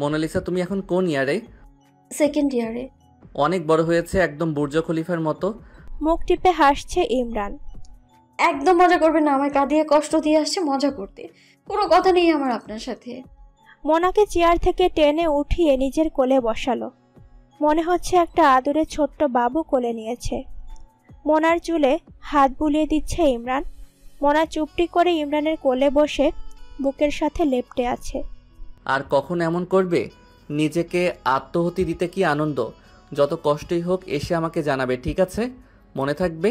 Mona Lisa, তুমি এখন কোন ইয়ারে? সেকেন্ড ইয়ারে। অনেক বড় হয়েছে, একদম বুর্জ খলিফার মতো। মুখ টিপে হাসছে ইমরান। একদম মজা করবেন না, আমায় কাঁদিয়ে কষ্ট দিয়ে আসছে মজা করতে। কোনো কথা নেই আমার আপনার সাথে। মোনাকে চেয়ার থেকে টেনে উঠিয়ে নিজের কোলে বসালো। মনে হচ্ছে একটা আদুরে ছোট্ট বাবু কোলে নিয়েছে। মোনার চুলে হাত বুলিয়ে দিচ্ছে ইমরান। মোনা চুপটি করে ইমরানের কোলে বসে বুকের সাথে লেপ্টে আছে। আর কখন এমন করবে? নিজেকে আত্মহতি দিতে কি আনন্দ। যত কষ্টই হোক এসে আমাকে জানাবে, ঠিক আছে? মনে থাকবে।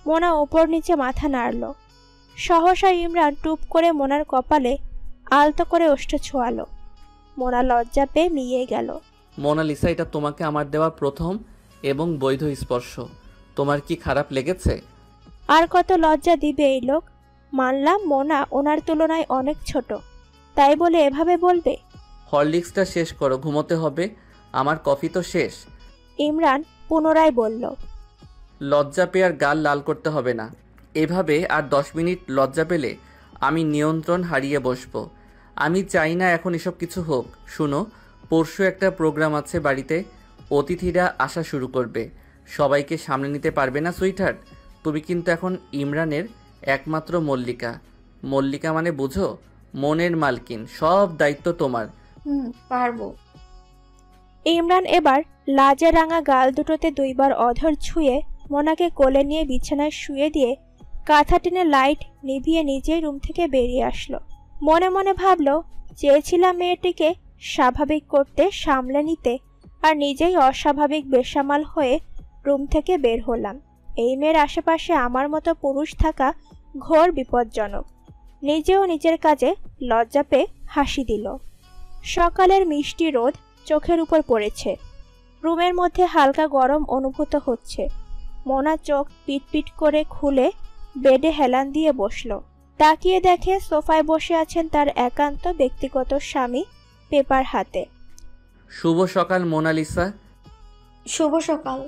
মোনা উপর নিচে মাথা নাড়ল। সহসা ইমরান টুপ করে মোনার কপালে আলতো করে ওষ্ঠ ছোঁয়ালো। মোনা লজ্জা পেয়ে মিয়ে গেল। মোনালিসা, এটা তোমাকে আমার দেওয়া প্রথম এবং বৈধ স্পর্শ। তোমার কি খারাপ লেগেছে? আর কত লজ্জা দিবে এই লোক। মানলাম মোনা ওনার তুলনায় অনেক ছোট, তাই বলে এভাবে বলবে? হরলিক্সটা শেষ করো, ঘুমোতে হবে। আমার কফি তো শেষ। ইমরান পুনরায় বলল। লজ্জা পেয়ে আর গাল লাল করতে হবে না। এভাবে আর 10 মিনিট লজ্জা পেলে আমি নিয়ন্ত্রণ হারিয়ে বসবো। আমি চাই না এখন এসব কিছু হোক। শুনো, পরশু একটা প্রোগ্রাম আছে বাড়িতে। অতিথিরা আসা শুরু করবে। সবাইকে সামনে নিতে পারবে না সুইটহার্ট? তুমি কিন্তু এখন ইমরানের একমাত্র মল্লিকা। মল্লিকা মানে বুঝো? মনের মালকিন। সব দায়িত্ব তোমার। পারবো। ইমরান এবার লাজে রাঙা গাল দুটোতে দুইবার অধর ছুঁয়ে মোনাকে কোলে নিয়ে বিছানায় শুয়ে দিয়ে কাঁথা টেনে লাইট নিভিয়ে নিজেই রুম থেকে বেরিয়ে আসলো। মনে মনে ভাবল, চেয়েছিলাম মেয়েটিকে স্বাভাবিক করতে, সামলে নিতে, আর নিজেই অস্বাভাবিক বেসামাল হয়ে রুম থেকে বের হলাম। এই মেয়ের আশেপাশে আমার মতো পুরুষ থাকা ঘোর বিপজ্জনক। নিজেও নিজের কাজে লজ্জা পেয়ে হাসি দিল। সকালের মিষ্টি রোদ চোখের উপর পড়েছে। রুমের মধ্যে হালকা গরম অনুভূত হচ্ছে। মোনা চোখ পিটপিট করে খুলে বেডে হেলান দিয়ে বসল। তাকিয়ে দেখে সোফায় বসে আছেন তার একান্ত ব্যক্তিগত স্বামী, পেপার হাতে। শুভ সকাল মোনালিসা। শুভ সকাল।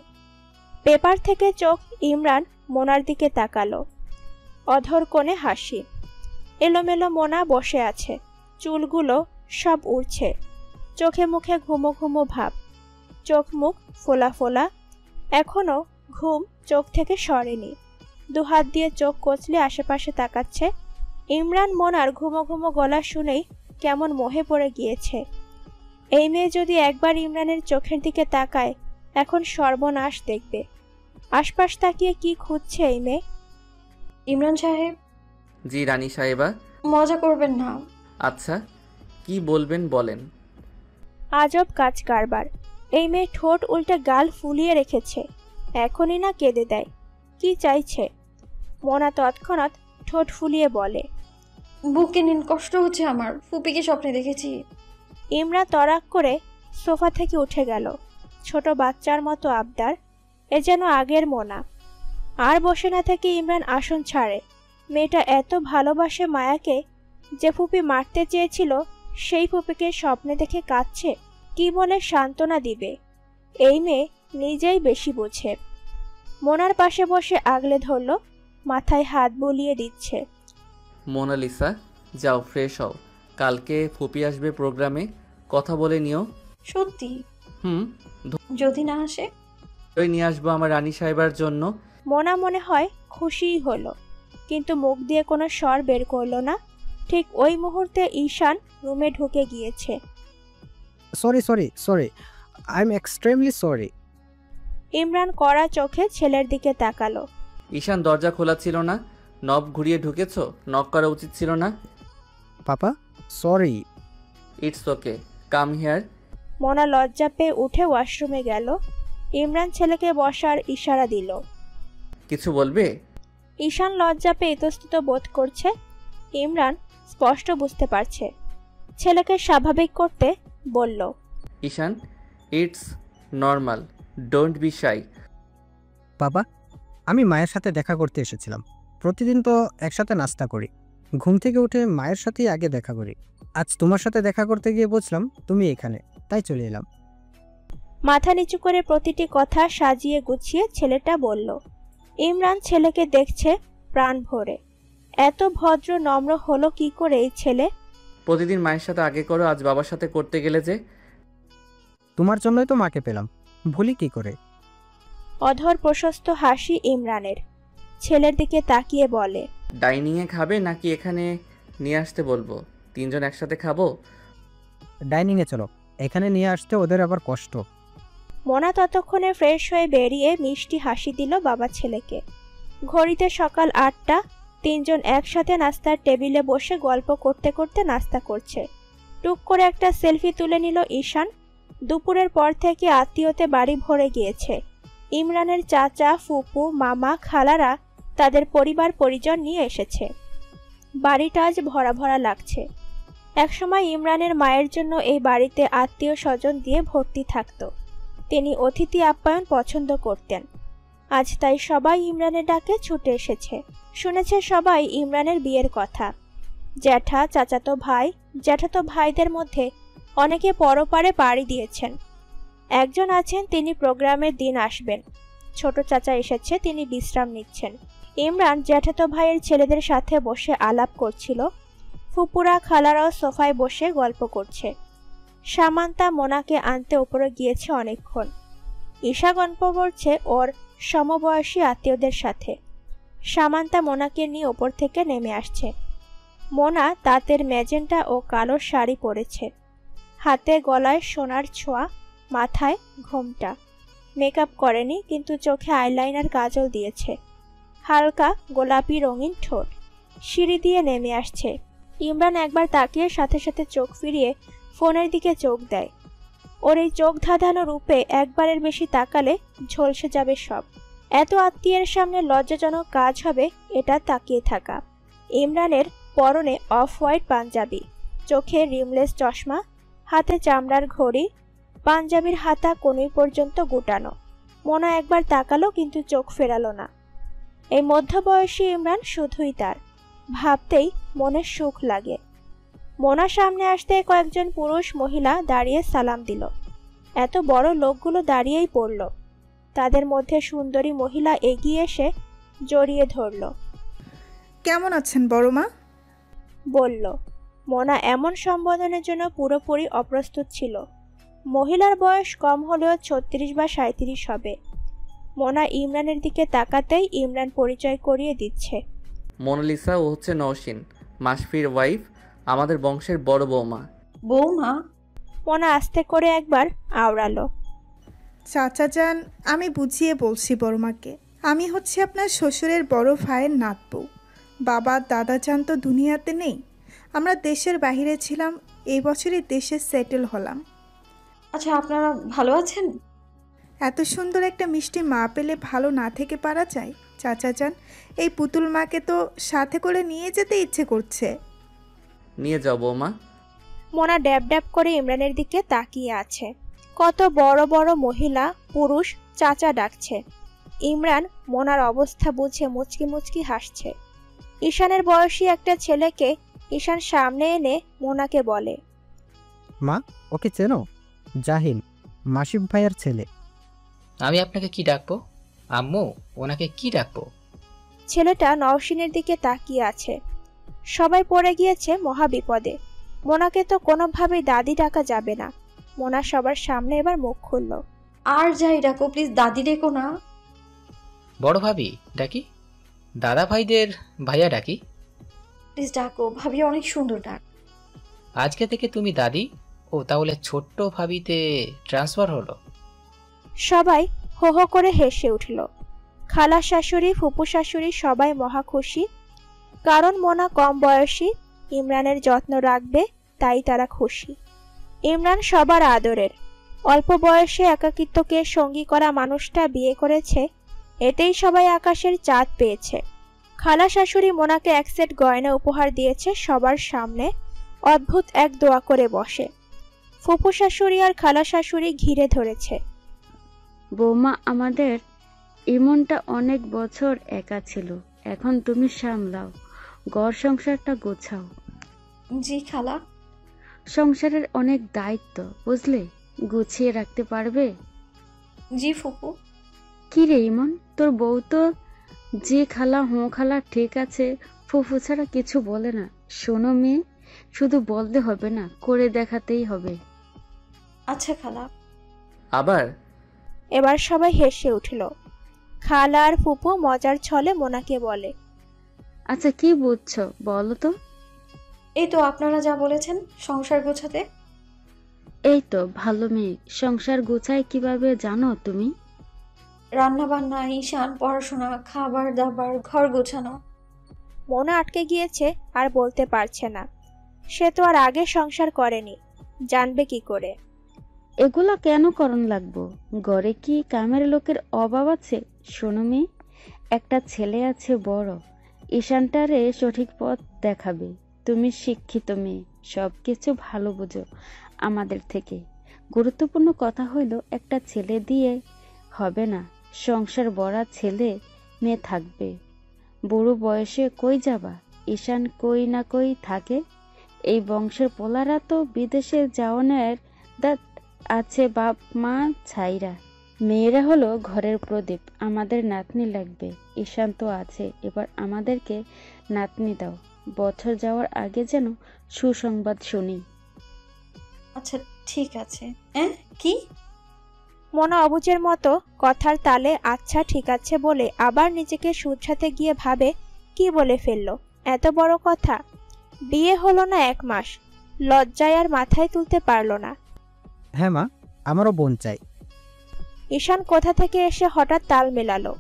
পেপার থেকে চোখ ইমরান মোনার দিকে তাকালো। অধর কোণে হাসি। এলোমেলো মোনা বসে আছে, চুলগুলো সব উড়ছে। চোখে মুখে ঘুমো ঘুমো ভাব, চোখ মুখ ফোলা ফোলা। এখনো ঘুম চোখ থেকে সরেনি। দুহাত দিয়ে চোখ কচলে আশেপাশে তাকাচ্ছে। ইমরান মোনার ঘুমো ঘুমো গলা শুনেই কেমন মোহে পড়ে গিয়েছে। এই মেয়ে যদি একবার ইমরানের চোখের দিকে তাকায়, এখন সর্বনাশ দেখবে। আশপাশ তাকিয়ে কি খুঁজছে এই মেয়ে? ইমরান সাহেব। জি রানী সাহেবা। মজা করবেন না। আচ্ছা, কি বলবেন বলেন। আজব কাজ কারবার। এই মেয়ে ঠোঁট উল্টে গাল ফুলিয়ে রেখেছে, এখনই না কেঁদে দেয়। কি চাইছে? মোনা তৎক্ষণাৎ ঠোঁট ফুলিয়ে বলে, বুকে নিন, কষ্ট হচ্ছে আমার, ফুপিকে স্বপ্নে দেখেছি। ইমরান তরাক করে সোফা থেকে উঠে গেল। ছোট বাচ্চার মতো আবদার। এ যেন আগের মোনা। আর বসে না থেকে ইমরান আসন ছাড়ে। মেয়েটা এত ভালোবাসে মায়াকে, যে ফুপি মারতে চেয়েছিল সেই ফুপিকে স্বপ্নে দেখে কাঁদছে। কি বলে সান্ত্বনা দিবে? এই মেয়ে নিজেই বেশি বোঝে। মোনার পাশে বসে আগলে ধরল, মাথায় হাত বুলিয়ে দিচ্ছে। মোনালিসা, যাও ফ্রেশ হও। কালকে ফুপি আসবে প্রোগ্রামে, কথা বলে নিও। সত্যি? হুম। যদি না আসে? ওই নিয়ে আসবো আমার রানী সাহেবার জন্য। মোনা মনে হয় খুশিই হলো, কিন্তু মুখ দিয়ে কোনো স্বর বের করলো না। ঠিক ওই মুহূর্তে ঈশান রুমে ঢুকে গিয়েছে। Sorry, I am extremely sorry. Imran কড়া চোখে ছেলের দিকে তাকালো। ঈশান, দরজা খোলা ছিল না, নব ঘুরিয়ে ঢুকেছো। নক করা উচিত ছিল না। Papa, sorry. It's okay, come here. Mona লজ্জা পেয়ে উঠে ওয়াশরুমে গেল। ইমরান ছেলেকে বসার ইশারা দিল। কিছু বলবে? ঈশান লজ্জা পেয়ে ইতস্তত বোধ করছে। ইমরান স্পষ্ট বুঝতে পারছে। ছেলেকে স্বাভাবিক করতে বলল, Ishaan, it's normal, don't be shy. বাবা, আমি মায়ের সাথে দেখা করতে এসেছিলাম। প্রতিদিন তো একসাথে নাস্তা করি। ঘুম থেকে উঠে মায়ের সাথেই আগে দেখা করি। আজ তোমার সাথে দেখা করতে গিয়ে বুঝলাম তুমি এখানে, তাই চলে এলাম। মাথা নিচু করে প্রতিটি কথা সাজিয়ে গুছিয়ে ছেলেটা বলল। ইমরান ছেলেকে দেখছে প্রাণ ভরে। এত ভদ্র নম্র হলো কি করে এই ছেলে? প্রতিদিন মায়ের সাথে আগে করো, আজ বাবার সাথে করতে গেলে যে? তোমার জন্যই তো মাকে পেলাম, ভুলি কি করে? অধর প্রশস্ত হাসি ইমরানের। ছেলের দিকে তাকিয়ে বলে, ডাইনিংয়ে খাবে নাকি এখানে নিয়ে আসতে বলবো? তিনজন একসাথে খাবো। ডাইনিংয়ে চলো, এখানে নিয়ে আসতে ওদের আবার কষ্ট। মোনা ততক্ষণে ফ্রেশ হয়ে বেরিয়ে মিষ্টি হাসি দিল বাবা ছেলেকে। ঘড়িতে সকাল ৮টা। তিনজন একসাথে নাস্তার টেবিলে বসে গল্প করতে করতে নাস্তা করছে। টুক করে একটা সেলফি তুলে নিল ঈশান। দুপুরের পর থেকে আত্মীয়তে বাড়ি ভরে গিয়েছে। ইমরানের চাচা, ফুপু, মামা, খালারা তাদের পরিবার পরিজন নিয়ে এসেছে। বাড়িটা আজ ভরা ভরা লাগছে। একসময় ইমরানের মায়ের জন্য এই বাড়িতে আত্মীয় স্বজন দিয়ে ভর্তি থাকত। তিনি অতিথি আপ্যায়ন পছন্দ করতেন। আজ তাই সবাই ইমরানের ডাকে ছুটে এসেছে। শুনেছে সবাই ইমরানের বিয়ের কথা। জ্যাঠা, চাচাতো ভাই, জ্যাঠাতো ভাইদের মধ্যে অনেকে পরপারে পাড়ি দিয়েছেন। একজন আছেন, তিনি প্রোগ্রামের দিন আসবেন। ছোট চাচা এসেছে, তিনি বিশ্রাম নিচ্ছেন। ইমরান জ্যাঠাতো ভাইয়ের ছেলেদের সাথে বসে আলাপ করছিল। ফুপুরা, খালারাও সোফায় বসে গল্প করছে। সামান্তা মোনাকে আনতে উপরে গিয়েছে অনেকক্ষণ। ঈশা গল্প করছে ওর সমবয়সী আত্মীয়দের সাথে। সামান্তা মোনাকে নিয়ে ওপর থেকে নেমে আসছে। মোনা তাঁতের ম্যাজেন্টা ও কালো শাড়ি পরেছে। হাতে গলায় সোনার ছোঁয়া, মাথায় ঘোমটা। মেকআপ করেনি, কিন্তু চোখে আইলাইনার কাজল দিয়েছে। হালকা গোলাপি রঙিন ঠোঁট। সিঁড়ি দিয়ে নেমে আসছে। ইমরান একবার তাকিয়ে সাথে সাথে চোখ ফিরিয়ে ফোনের দিকে চোখ দেয়। ওর এই চোখ ধাঁধানো রূপে একবারের বেশি তাকালে ঝলসে যাবে সব। এত আত্মীয়ের সামনে লজ্জাজনক কাজ হবে এটা তাকিয়ে থাকা। ইমরানের পরনে অফ হোয়াইট পাঞ্জাবি, চোখে রিমলেস চশমা, হাতে চামড়ার ঘড়ি, পাঞ্জাবির হাতা কনুই পর্যন্ত গুটানো। মোনা একবার তাকালো, কিন্তু চোখ ফেরালো না। এই মধ্যবয়সী ইমরান শুধুই তার। ভাবতেই মনে সুখ লাগে। মোনার সামনে আসতে কয়েকজন পুরুষ মহিলা দাঁড়িয়ে সালাম দিল। এত বড় লোকগুলো দাঁড়িয়েই পড়ল। তাদের মধ্যে সুন্দরী মহিলা এগিয়ে এসে জড়িয়ে ধরল। কেমন আছেন বড় মা? বলল। মোনা এমন সম্বোধনের জন্য পুরোপুরি অপ্রস্তুত ছিল। মহিলার বয়স কম হলেও ৩৬ বা ৩৭ হবে। মোনা ইমরানের দিকে তাকাতেই ইমরান পরিচয় করিয়ে দিচ্ছে। মোনালিসা, ও হচ্ছে নওশিন, মাসফির ওয়াইফ, আমাদের বংশের বড় বৌমা। বৌমা? মোনা আস্তে করে একবার আওড়ালো। চাচা যান, আমি বুঝিয়ে বলছি বড় মাকে। আমি হচ্ছে আপনার শ্বশুরের বড় ভাইয়ের নাতবউ। বাবা দাদা যান তো দুনিয়াতে নেই। আমরা দেশের বাইরে ছিলাম, এই বছরই দেশে সেটেল হলাম। আচ্ছা, আপনারা ভালো আছেন? এত সুন্দর একটা মিষ্টি মা পেলে ভালো না থেকে পারা যায়? চাচা যান, এই পুতুল মাকে তো সাথে করে নিয়ে যেতে ইচ্ছে করছে। নিয়ে যাও বৌমা। মোনা ড্যাব ড্যাব করে ইমরানের দিকে তাকিয়ে আছে। কত বড় বড় মহিলা, পুরুষ চাচা ডাকছে। ইমরান মোনার অবস্থা বুঝে মুচকি মুচকি হাসছে। ঈশানের বয়সী একটা ছেলেকে ঈশান সামনে এনে মোনাকে বলে, মা, ওকে চেনো? জাহিন, মাসিফ ভাইয়ের ছেলে। আমি আপনাকে কি ডাকবো? আম্মু, ওনাকে কি ডাকবো? ছেলেটা নওশিনের দিকে তাকিয়ে আছে। সবাই পড়ে গিয়েছে মহা বিপদে। মোনাকে তো কোনোভাবেই দাদি ডাকা যাবে না। মোনা সবার সামনে এবার মুখ খুলল। আর যাই ডাকো, প্লিজ দাদি ডেকো না। বড় ভাবি ডাকি? দাদা ভাইদের ভাইয়া ডাকি? প্লিজ ডাকো, ভাবি অনেক সুন্দর ডাক। আজকে থেকে তুমি দাদি। ও তাহলে ছোট্ট ভাবিতে ট্রান্সফার হলো? সবাই হো হো করে হেসে উঠল। খালা শাশুড়ি, ফুপু শাশুড়ি সবাই মহা খুশি। কারণ মোনা কম বয়সী, ইমরানের যত্ন রাখবে, তাই তারা খুশি। ইমরান সবার আদরের। অল্প বয়সে একাকিত্বকে সঙ্গী করা মানুষটা বিয়ে করেছে, এতেই সবাই আকাশের চাঁদ পেয়েছে। খালা শাশুড়ি মোনাকে এক সেট গয়না উপহার দিয়েছে সবার সামনে। অদ্ভুত এক দোয়া করে বসে। ফুপু শাশুড়ি আর খালা শাশুড়ি ঘিরে ধরেছে। বৌমা, আমাদের ইমনটা অনেক বছর একা ছিল, এখন তুমি সামলাও, ঘর সংসারটা গোছাও। জি খালা। সংসারের অনেক দায়িত্ব, বুঝলে, গুছিয়ে রাখতে পারবে? জি ফুপু। কি রে ইমন, তোর বউ তো যে খালা হোঁ খালা ঠিক আছে, ফুফু ছাড়া কিছু বলে না। শোনো মেয়ে, শুধু বলতে হবে না, করে দেখাতেই হবে। আচ্ছা খালা। আবার এবার সবাই হেসে উঠল। খালা আর ফুপু মজার ছলে মোনাকে বলে, আচ্ছা কি বুঝছো বলো তো? এই তো আপনারা যা বলেছেন, সংসার গোছাতে। এই তো ভালো মেয়ে। সংসার গোছায় কিভাবে জানো তুমি? রান্না বান্না, ঈশান, পড়াশোনা, খাবার দাবার, ঘর গোছানো। মোনা আটকে গিয়েছে আর বলতে পারছে না। সে তো আর আগে সংসার করেনি, জানবে কি করে? এগুলা কেন করণ লাগবো? ঘরে কি কামের লোকের অভাব আছে? শোনো মেয়ে, একটা ছেলে আছে বড়, ঈশানটারে সঠিক পথ দেখাবে। তুমি শিক্ষিত মেয়ে, সবকিছু ভালো বুঝো আমাদের থেকে। গুরুত্বপূর্ণ কথা হইল, একটা ছেলে দিয়ে হবে না, সংসার বড়া ছেলে মেয়ে থাকবে। বুড়ো বয়সে কই যাবা? ঈশান কই না কই থাকে। এই বংশের পোলারা তো বিদেশে যাওয়ানের দাঁত আছে বাপ মা ছাইরা। মেয়েরা হলো ঘরের প্রদীপ। আমাদের নাতনি লাগবে। ঈশান তো আছে, এবার আমাদেরকে নাতনি দাও। বছর যাওয়ার আগে যেন সুসংবাদ শুনি। আচ্ছা ঠিক আছে। হ্যাঁ কি? মোনা অবুজের মতো কথার তালে আচ্ছা ঠিক আছে বলে আবার নিজেকে শুধরাতে গিয়ে ভাবে, কি বলে ফেললো? এত বড় কথা! বিয়ে হলো না 1 মাস, লজ্জায় আর মাথায় তুলতে পারলো না। হ্যাঁ মা, আমারও বোন চাই। ঈশান কোথা থেকে এসে হঠাৎ তাল মেলালো।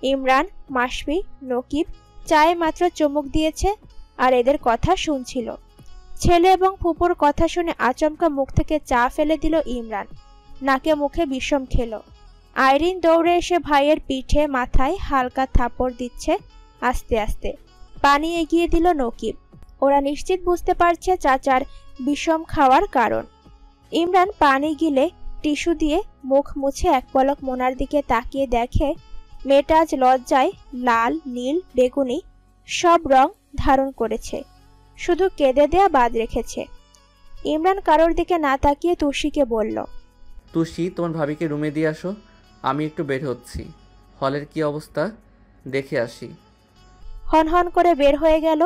ইমরান, মাসফি, নকিব চায়ে মাত্র চুমুক দিয়েছে আর এদের কথা শুনছিল। ছেলে এবং ফুপুর কথা শুনে আচমকা মুখ থেকে চা ফেলে দিল ইমরান। নাকে মুখে বিষম খেলো। আইরিন দৌড়ে এসে ভাইয়ের পিঠে মাথায় হালকা থাপড় দিচ্ছে আস্তে আস্তে। পানি এগিয়ে দিল নকিব। ওরা নিশ্চিত বুঝতে পারছে চাচার বিষম খাওয়ার কারণ। ইমরান পানি গিলে টিস্যু দিয়ে মুখ মুছে এক পলক মোনার দিকে তাকিয়ে দেখে মেয়েটা আজ লজ্জায় লাল, নীল, বেগুনি সব রং ধারণ করেছে, শুধু কেঁদে দেয়া বাদ রেখেছে। ইমরান কারোর দিকে না তাকিয়ে তুষিকে বলল, তুষি, তোমার ভাবিকে রুমে দিয়ে আসো, আমি একটু বের হচ্ছি। হলের কি অবস্থা দেখে আসি। হনহন করে বের হয়ে গেল।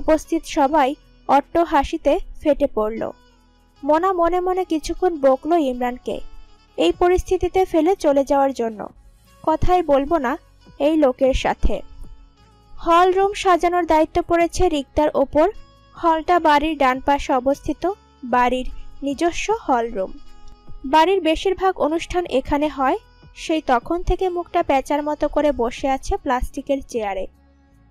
উপস্থিত সবাই অট্ট হাসিতে ফেটে পড়ল। মোনা মনে মনে কিছুক্ষণ বকল ইমরানকে এই পরিস্থিতিতে ফেলে চলে যাওয়ার জন্য। কথাই বলবো না এই লোকের সাথে। হল রুম সাজানোর দায়িত্ব পড়েছে রিক্তার ওপর। হলটা বাড়ির ডান পাশে অবস্থিত, বাড়ির নিজস্ব হল রুম। বাড়ির বেশিরভাগ অনুষ্ঠান এখানে হয়। সেই তখন থেকে মুখটা পেঁচার মতো করে বসে আছে প্লাস্টিকের চেয়ারে।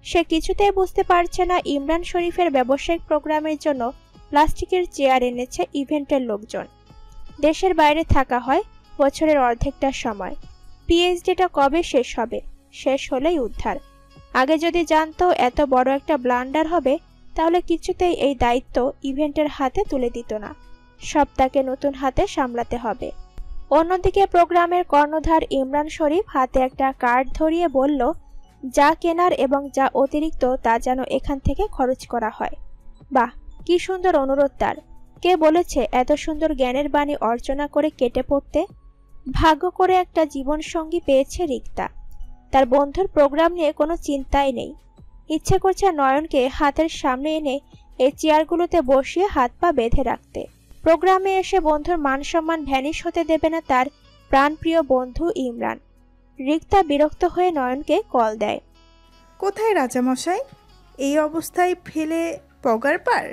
সে কিছুতেই বুঝতে পারছে না ইমরান শরীফের ব্যবসায়িক প্রোগ্রামের জন্য প্লাস্টিকের চেয়ার এনেছে ইভেন্টের লোকজন। দেশের বাইরে থাকা হয় বছরের অর্ধেকটা সময়। পিএইচডিটা কবে শেষ হবে? শেষ হলেই উদ্ধার। আগে যদি জানতো এত বড় একটা ব্লান্ডার হবে, তাহলে কিছুতেই এই দায়িত্ব ইভেন্টের হাতে তুলে দিত না। সব তাকে নতুন হাতে সামলাতে হবে। অন্যদিকে প্রোগ্রামের কর্ণধার ইমরান শরীফ হাতে একটা কার্ড ধরিয়ে বলল, যা কেনার এবং যা অতিরিক্ত তা যেন এখান থেকে খরচ করা হয়। বাহ, কি সুন্দর অনুরোধ তার! কে বলেছে এত সুন্দর জ্ঞানের বাণী অর্চনা করে কেটে পড়তে? ভাগ্য করে একটা জীবন সঙ্গী পেয়েছে রিক্তা। তার বন্ধুর প্রোগ্রাম নিয়ে কোনো চিন্তাই নেই। ইচ্ছে করছে নয়নকে হাতের সামনে এনে এই চেয়ারগুলোতে বসিয়ে হাত পা বেঁধে রাখতে। প্রোগ্রামে এসে বন্ধুর মান সম্মান ভ্যানিশ হতে দেবে না তার প্রাণপ্রিয় বন্ধু ইমরান। রিক্তা বিরক্ত হয়ে নয়নকে কল দেয়। কোথায় রাজামশাই? এই অবস্থায় ফেলে পগার পার?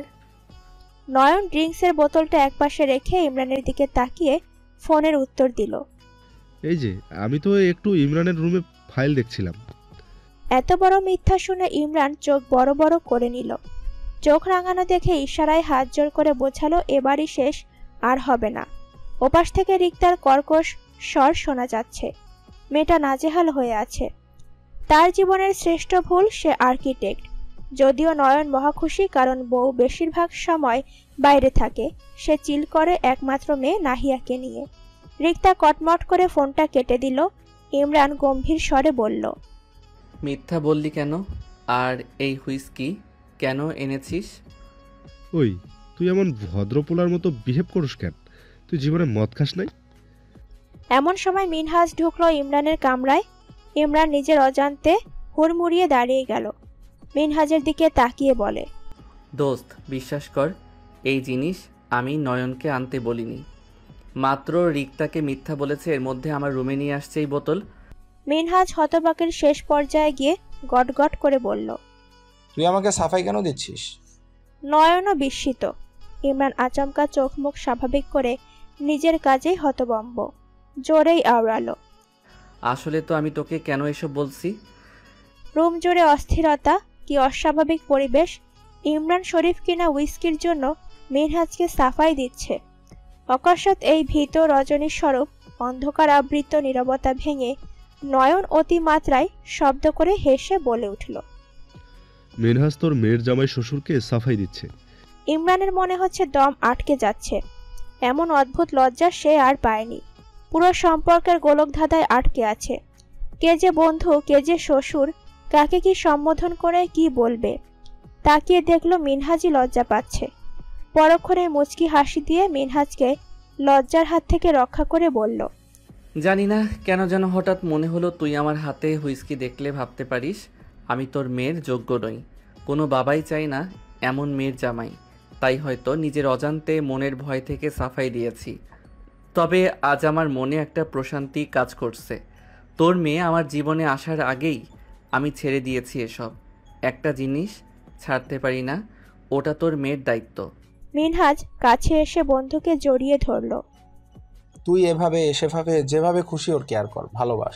নয়ন ড্রিঙ্কসের বোতলটা একপাশে রেখে ইমরানের দিকে তাকিয়ে ফোনের উত্তর দিল, এই যে আমি তো একটু ইমরানের রুমে ফাইল দেখছিলাম। এত বড় মিথ্যা শুনে ইমরান চোখ বড় বড় করে নিল। চোখ রাঙানো দেখে ইশারায় হাত জোর করে বোঝালো এবারই শেষ, আর হবে না। ওপাশ থেকে রিক্তার কর্কশ স্বর শোনা যাচ্ছে। মেয়েটা নাজেহাল হয়ে আছে। তার জীবনের শ্রেষ্ঠ ভুল, সে আর্কিটেক্ট। যদিও নয়ন মহাখুশি, কারণ বউ বেশিরভাগ সময় বাইরে থাকে। সে চিল করে একমাত্র মেয়ে নাহিয়াকে নিয়ে। রিক্তা কটমট করে ফোনটা কেটে দিল। ইমরান গম্ভীর স্বরে বলল, মিথ্যা বললি কেন? আর এই হুইস্কি কেন এনেছিস? ওই, তুই এমন ভদ্রপোলার মতো বিহেভ করিস কেন? তুই জীবনে মদ খাস নাই? এমন সময় মিনহাজ ঢুকলো ইমরানের কামরায়। ইমরান নিজের অজান্তে হুড়মুড়িয়ে দাঁড়িয়ে গেল। মিনহাজের দিকে তাকিয়ে বলে, দোস্ত বিশ্বাস কর, এই জিনিস আমি নয়নকে আনতে বলিনি। মাত্র রিক্তাকে মিথ্যা বলেছে, এর মধ্যে আমার রুমে নিয়ে আসছে এই বোতল। মিনহাজ হতবাকের শেষ পর্যায়ে গিয়ে গটগট করে বলল। তুই আমাকে সাফাই কেন দিচ্ছিস? নয়নও বিস্মিত। ইমরান আচমকা চোখ মুখ স্বাভাবিক করে নিজের কাজেই হতভম্ব, জোরেই আওড়ালো। আসলে তো আমি তোকে কেন এসব বলছি। রুম জুড়ে অস্থিরতা, কি অস্বাভাবিক পরিবেশ। ইমরান শরীফ কিনা উইস্কির জন্য মিনহাজকে সাফাই দিচ্ছে। অকস্মাৎ এই ভীত রজনীর স্বরূপ অন্ধকার আবৃত নীরবতা ভেঙে নয়ন অতিমাত্রায় শব্দ করে হেসে বলে উঠল। মেনহাজ তোর মেয়ের জামাই শ্বশুরকে সাফাই দিচ্ছে। ইমরানের মনে হচ্ছে দম আটকে যাচ্ছে। এমন অদ্ভুত লজ্জা সে আর পায়নি। পুরো সম্পর্কের গোলকধাঁধায় আটকে আছে। কে যে বন্ধু, কে যে শ্বশুর, কাকে কি সম্বোধন করে কি বলবে। তাকিয়ে দেখলো মিনহাজই লজ্জা পাচ্ছে। পরক্ষণে মুচকি হাসি দিয়ে মিনহাজকে লজ্জার হাত থেকে রক্ষা করে বলল। জানি না কেন যেন হঠাৎ মনে হলো তুই আমার হাতে হুইস্কি দেখলে ভাবতে পারিস আমি তোর মেয়ের যোগ্য নই। কোনো বাবাই চাই না এমন মেয়ের জামাই, তাই হয়তো নিজের অজান্তে মনের ভয় থেকে সাফাই দিয়েছি। তবে আজ আমার মনে একটা প্রশান্তি কাজ করছে। তোর মেয়ে আমার জীবনে আসার আগেই আমি ছেড়ে দিয়েছি এসব। একটা জিনিস ছাড়তে পারি না, ওটা তোর মেয়ের দায়িত্ব। মিনহাজ কাছে এসে বন্ধুকে জড়িয়ে ধরল। তুই এভাবে সেভাবে যেভাবে খুশি ওর কেয়ার কর, ভালোবাস।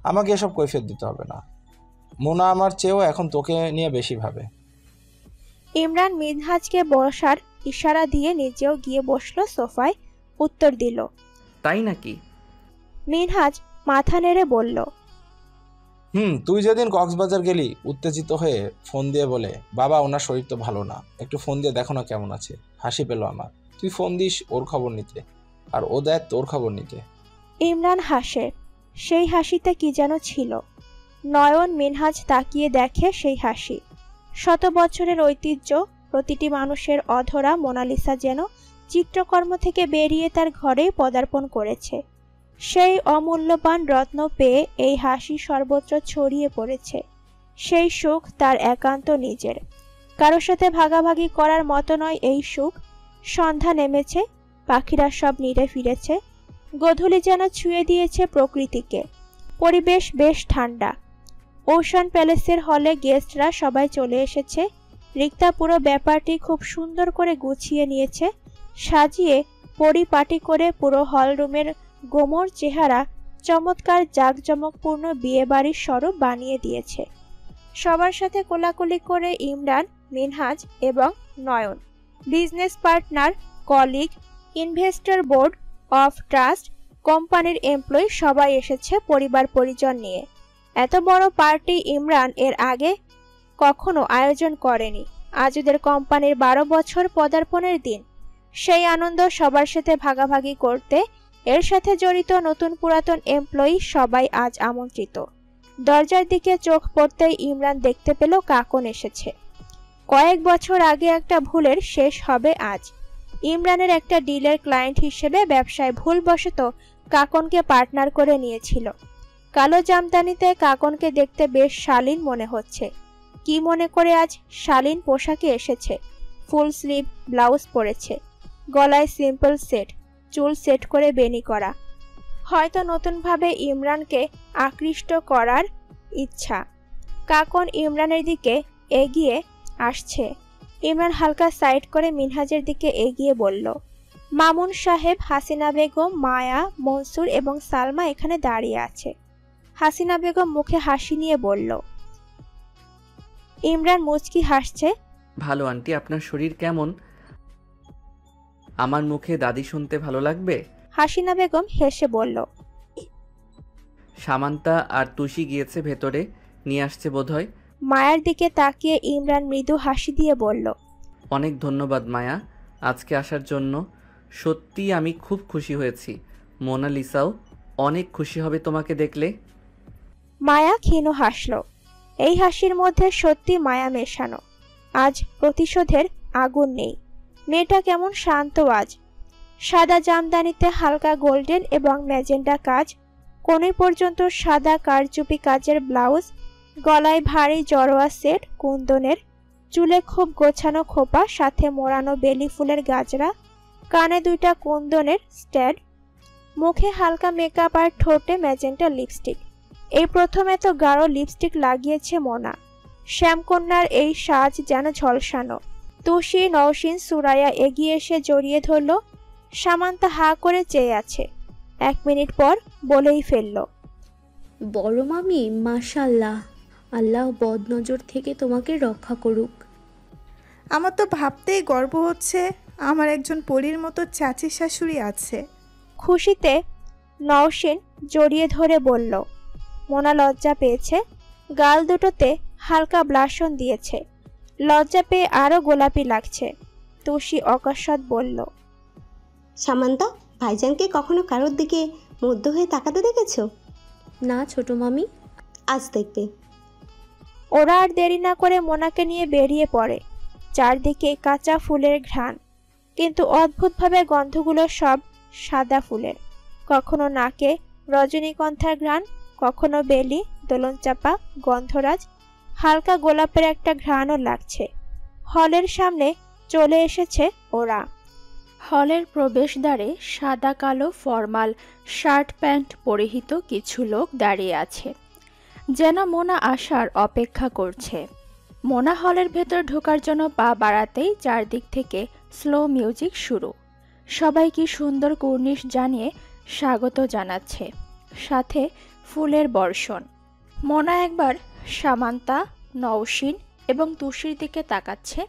আমাকে এসব কৈফিয়ত দিতে হবে না। মোনা আমার চেয়েও এখন তোকে নিয়ে বেশি ভাবে। ইমরান মিনহাজকে বসার ইশারা দিয়ে নিজেও গিয়ে বসলো সোফায়, উত্তর দিল। তাই নাকি? মিনহাজ মাথা নেড়ে বলল। তুই যেদিন কক্সবাজার গেলি উত্তেজিত হয়ে ফোন দিয়ে বলে, বাবা ওনার শরীর তো ভালো না, একটু ফোন দিয়ে দেখো না কেমন আছে। হাসি পেল আমার। তুই ফোন দিস ওর খবর নিতে, আর ও দেয় তোর খবর নিতে। ইমরান হাসে। সেই হাসিতে কি যেন ছিল। নয়ন মিনহাজ তাকিয়ে দেখে সেই হাসি। শত বছরের ঐতিহ্য, প্রতিটি মানুষের অধরা মোনালিসা যেন চিত্রকর্ম থেকে বেরিয়ে তার ঘরেই পদার্পণ করেছে। সেই অমূল্যবান রত্ন পেয়ে এই হাসি সর্বত্র ছড়িয়ে পড়েছে। সেই সুখ তার একান্ত নিজের, কারোর সাথে ভাগাভাগি করার মতো নয় এই সুখ। সন্ধ্যা নেমেছে, পাখিরা সব নিড়ে ফিরেছে। গোধূলি যেন ছুঁয়ে দিয়েছে প্রকৃতিকে। পরিবেশ বেশ ঠান্ডা। ওশান প্যালেসের হলে গেস্টরা সবাই চলে এসেছে। রিক্তা পুরো ব্যাপারটি খুব সুন্দর করে গুছিয়ে নিয়েছে, সাজিয়ে পরিপাটি করে পুরো হল রুমের গোমর চেহারা চমৎকার জাঁকজমকপূর্ণ বিয়েবাড়ির স্বরূপ বানিয়ে দিয়েছে। সবার সাথে কোলাকুলি করে ইমরান, মিনহাজ এবং Nayan, business partner, colleague, investor, board of trust, কোম্পানির এমপ্লয়ি সবাই এসেছে পরিবার পরিজন নিয়ে। এত বড় পার্টি ইমরান এর আগে কখনো আয়োজন করেনি। আজ ওদের কোম্পানির 12 বছর পদার্পণের দিন। সেই আনন্দ সবার সাথে ভাগাভাগি করতে এর সাথে জড়িত নতুন পুরাতন এমপ্লয়ি সবাই আজ আমন্ত্রিত। দরজার দিকে চোখ পড়তেই ইমরান দেখতে পেল কাকন এসেছে। কয়েক বছর আগে একটা ভুলের শেষ হবে আজ। ইমরানের একটা ডিলের ক্লায়েন্ট হিসেবে ব্যবসায় ভুলবশত কাকনকে পার্টনার করে নিয়েছিল। কালো জামদানিতে কাকনকে দেখতে বেশ শালীন মনে হচ্ছে। কি মনে করে আজ শালীন পোশাকে এসেছে। ফুল স্লিভ ব্লাউজ পরেছে, গলায় সিম্পল সেট, চুল সেট করে বেনি করা। হয়তো নতুনভাবে ইমরানকে আকৃষ্ট করার ইচ্ছা। কাকন ইমরানের দিকে এগিয়ে আসছে। ইমরান হালকা সাইড করে মিনহাজের দিকে এগিয়ে বলল, মামুন সাহেব, হাসিনা বেগম, মায়া, মনসুর এবং সালমা এখানে দাঁড়িয়ে আছে। হাসিনা বেগম মুখে হাসি নিয়ে বলল। ইমরান মুচকি হাসছে। ভালো আন্টি, আপনার শরীর কেমন? আমার মুখে দাদি শুনতে ভালো লাগবে। হাসিনা বেগম হেসে বলল। সামান্তা আর তুষি গিয়েছে ভেতরে, নিয়ে আসছে বোধহয়। মায়ার দিকে তাকিয়ে ইমরান মৃদু হাসি দিয়ে বলল, অনেক ধন্যবাদ মায়া আজকে আসার জন্য। সত্যি আমি খুব খুশি হয়েছি। মোনালিসাও অনেক খুশি হবে তোমাকে দেখলে। মায়া ক্ষীণ হাসল। এই হাসির মধ্যে সত্যি মায়া মেশানো। আজ প্রতিশোধের আগুন নেই। মেয়েটা কেমন শান্ত আজ। সাদা জামদানিতে হালকা গোল্ডেন এবং ম্যাজেন্টা কাজ, কোণে পর্যন্ত সাদা কারচুপি কাজের ব্লাউজ, গলায় ভারী জড়োয়া সেট কুন্দনের, চুলে খুব গোছানো খোপা, সাথে মোড়ানো বেলি ফুলের গাজরা, কানে 2টা কুন্দনের স্ট্যান্ড, মুখে হালকা মেকআপ আর ঠোঁটে ম্যাজেন্টা লিপস্টিক। এই প্রথম এত গাঢ় লিপস্টিক লাগিয়েছে মোনা। শ্যামকন্যার এই সাজ যেন ঝলসানো। তুষি, নওশিন, সুরাইয়া এগিয়ে এসে জড়িয়ে ধরল। সামান্তা হা করে চেয়ে আছে। 1 মিনিট পর বলেই ফেলল, বড় মামি মাশাআল্লাহ, আল্লাহ বদনজর থেকে তোমাকে রক্ষা করুক। আমার তো ভাবতেই গর্ব হচ্ছে আমার একজন পরীর মতো চাচি শাশুড়ি আছে। খুশিতে নওশিন জড়িয়ে ধরে বলল। মোনা লজ্জা পেয়েছে, গাল দুটোতে হালকা ব্লাশন দিয়েছে। লজ্জা পেয়ে আরো গোলাপি লাগছে। তুষি অকস্মাৎ বলল, সামান্তা, ভাইজানকে কখনো কারোর দিকে মুগ্ধ হয়ে তাকাতে দেখেছো? না ছোট মামি, আজ দেখবে। ওরা আর দেরি না করে মোনাকে নিয়ে বেরিয়ে পড়ে। চারদিকে কাঁচা ফুলের ঘ্রাণ, কিন্তু অদ্ভুতভাবে গন্ধগুলো সব সাদা ফুলের। কখনো নাকে রজনীগন্ধার ঘ্রাণ, কখনো বেলি, দোলনচাপা, গন্ধরাজ, হালকা গোলাপের একটা ঘ্রাণও লাগছে। হলের সামনে চলে এসেছে ওরা। হলের প্রবেশদ্বারে সাদা কালো ফর্মাল শার্ট প্যান্ট পরিহিত কিছু লোক দাঁড়িয়ে আছে, যেন মোনা আসার অপেক্ষা করছে। মোনা হলের ভেতর ঢোকার জন্য পা বাড়াতেই চারদিক থেকে স্লো মিউজিক শুরু। সবাই কি সুন্দর কুর্নিশ জানিয়ে স্বাগত জানাচ্ছে, সাথে ফুলের বর্ষণ। মোনা একবার সামান্তা, নওশিন এবং তুষির দিকে তাকাচ্ছে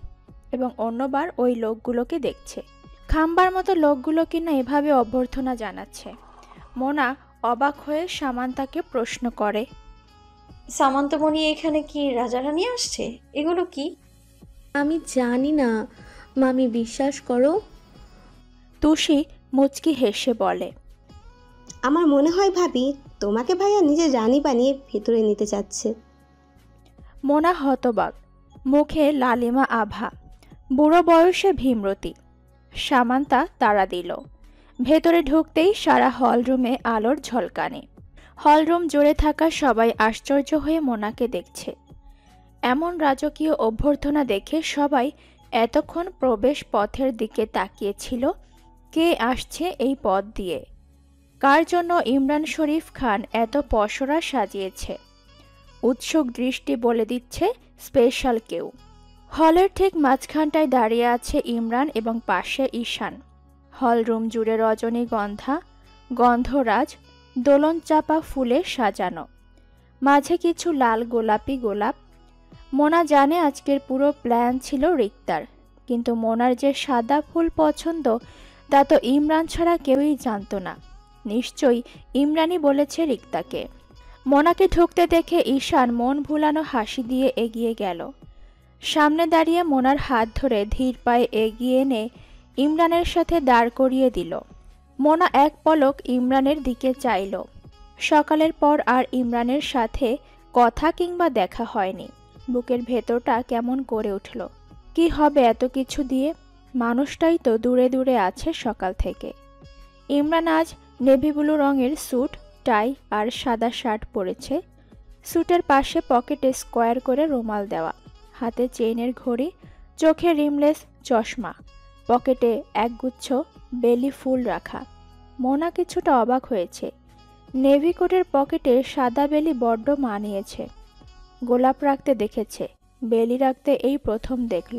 এবং অন্যবার ওই লোকগুলোকে দেখছে। খাম্বার মতো লোকগুলো কিনা এভাবে অভ্যর্থনা জানাচ্ছে। মোনা অবাক হয়ে সামান্তাকে প্রশ্ন করে, সামান্তমণি, এখানে কি রাজারানী আসছে? এগুলো কি? আমি জানি না মামি, বিশ্বাস করো। তুষি মুচকি হেসে বলে, আমার মনে হয় ভাবি তোমাকে ভাইয়া নিজে রানী বানিয়ে ভেতরে নিতে চাচ্ছে। মোনা হতবাক, মুখে লালিমা আভা, বুড়ো বয়সে ভীমরতি। সামান্তা তাড়া দিল। ভেতরে ঢুকতেই সারা হলরুমে আলোর ঝলকানি। হলরুম জুড়ে থাকা সবাই আশ্চর্য হয়ে মোনাকে দেখছে। এমন রাজকীয় অভ্যর্থনা দেখে সবাই এতক্ষণ প্রবেশ পথের দিকে তাকিয়েছিল। কে আসছে এই পথ দিয়ে? কার জন্য ইমরান শরীফ খান এত পসরা সাজিয়েছে? উৎসুক দৃষ্টি বলে দিচ্ছে স্পেশাল কেউ। হলের ঠিক মাঝখানটায় দাঁড়িয়ে আছে ইমরান এবং পাশে ঈশান। হলরুম জুড়ে রজনীগন্ধা, গন্ধরাজ, দোলনচাপা ফুলে সাজানো, মাঝে কিছু লাল গোলাপি গোলাপ। মোনা জানে আজকের পুরো প্ল্যান ছিল রিক্তার, কিন্তু মোনার যে সাদা ফুল পছন্দ তা তো ইমরান ছাড়া কেউই জানত না। নিশ্চয়ই ইমরানই বলেছে রিক্তাকে। মোনাকে ঢুকতে দেখে ঈশান মন ভুলানো হাসি দিয়ে এগিয়ে গেল। সামনে দাঁড়িয়ে মোনার হাত ধরে ধীর পায়ে এগিয়ে এনে ইমরানের সাথে দাঁড় করিয়ে দিল। মোনা এক পলক ইমরানের দিকে চাইল। সকালের পর আর ইমরানের সাথে কথা কিংবা দেখা হয়নি। বুকের ভেতরটা কেমন করে উঠল। কি হবে এত কিছু দিয়ে? মানুষটাই তো দূরে দূরে আছে সকাল থেকে। ইমরান আজ নেভি ব্লু রঙের স্যুট, টাই আর সাদা শার্ট পরেছে। স্যুটের পাশে পকেটে স্কোয়ার করে রুমাল দেওয়া, হাতে চেইনের ঘড়ি, চোখে রিমলেস চশমা, পকেটে একগুচ্ছ বেলি ফুল রাখা। মোনা কিছুটা অবাক হয়েছে। নেভি কোটের পকেটে সাদা বেলি বড্ড মানিয়েছে। গোলাপ রাখতে দেখেছে, বেলি রাখতে এই প্রথম দেখল।